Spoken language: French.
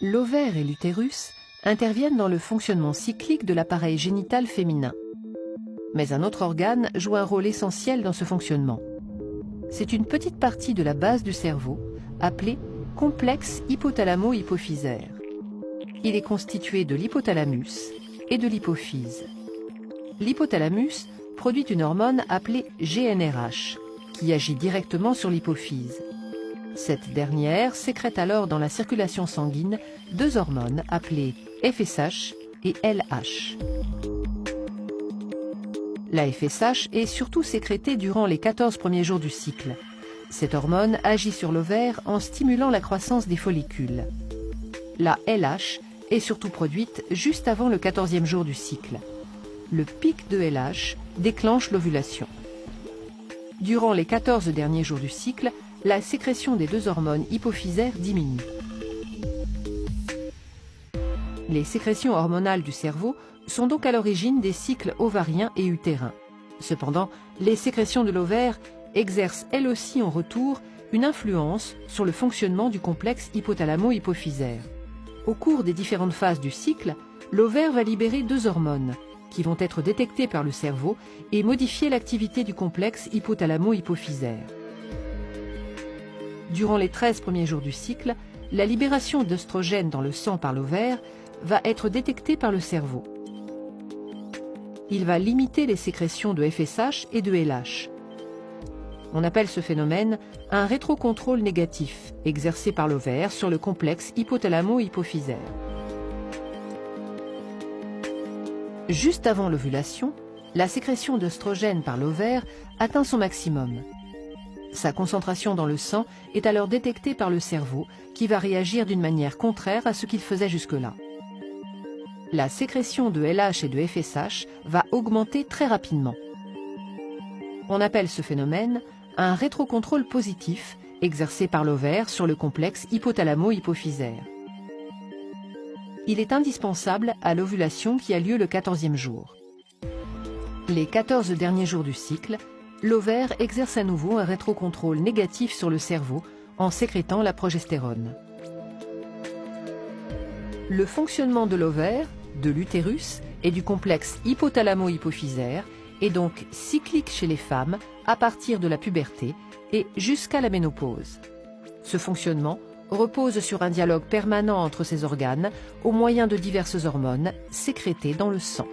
L'ovaire et l'utérus interviennent dans le fonctionnement cyclique de l'appareil génital féminin. Mais un autre organe joue un rôle essentiel dans ce fonctionnement. C'est une petite partie de la base du cerveau, appelée complexe hypothalamo-hypophysaire. Il est constitué de l'hypothalamus et de l'hypophyse. L'hypothalamus produit une hormone appelée GnRH, qui agit directement sur l'hypophyse. Cette dernière sécrète alors dans la circulation sanguine deux hormones appelées FSH et LH. La FSH est surtout sécrétée durant les 14 premiers jours du cycle. Cette hormone agit sur l'ovaire en stimulant la croissance des follicules. La LH est surtout produite juste avant le 14e jour du cycle. Le pic de LH déclenche l'ovulation. Durant les 14 derniers jours du cycle, la sécrétion des deux hormones hypophysaires diminue. Les sécrétions hormonales du cerveau sont donc à l'origine des cycles ovariens et utérins. Cependant, les sécrétions de l'ovaire exercent elles aussi en retour une influence sur le fonctionnement du complexe hypothalamo-hypophysaire. Au cours des différentes phases du cycle, l'ovaire va libérer deux hormones qui vont être détectées par le cerveau et modifier l'activité du complexe hypothalamo-hypophysaire. Durant les 13 premiers jours du cycle, la libération d'œstrogènes dans le sang par l'ovaire va être détectée par le cerveau. Il va limiter les sécrétions de FSH et de LH. On appelle ce phénomène un rétrocontrôle négatif exercé par l'ovaire sur le complexe hypothalamo-hypophysaire. Juste avant l'ovulation, la sécrétion d'œstrogènes par l'ovaire atteint son maximum. Sa concentration dans le sang est alors détectée par le cerveau qui va réagir d'une manière contraire à ce qu'il faisait jusque-là. La sécrétion de LH et de FSH va augmenter très rapidement. On appelle ce phénomène un rétrocontrôle positif exercé par l'ovaire sur le complexe hypothalamo-hypophysaire. Il est indispensable à l'ovulation qui a lieu le 14e jour. Les 14 derniers jours du cycle, l'ovaire exerce à nouveau un rétrocontrôle négatif sur le cerveau en sécrétant la progestérone. Le fonctionnement de l'ovaire, de l'utérus et du complexe hypothalamo-hypophysaire est donc cyclique chez les femmes à partir de la puberté et jusqu'à la ménopause. Ce fonctionnement repose sur un dialogue permanent entre ces organes au moyen de diverses hormones sécrétées dans le sang.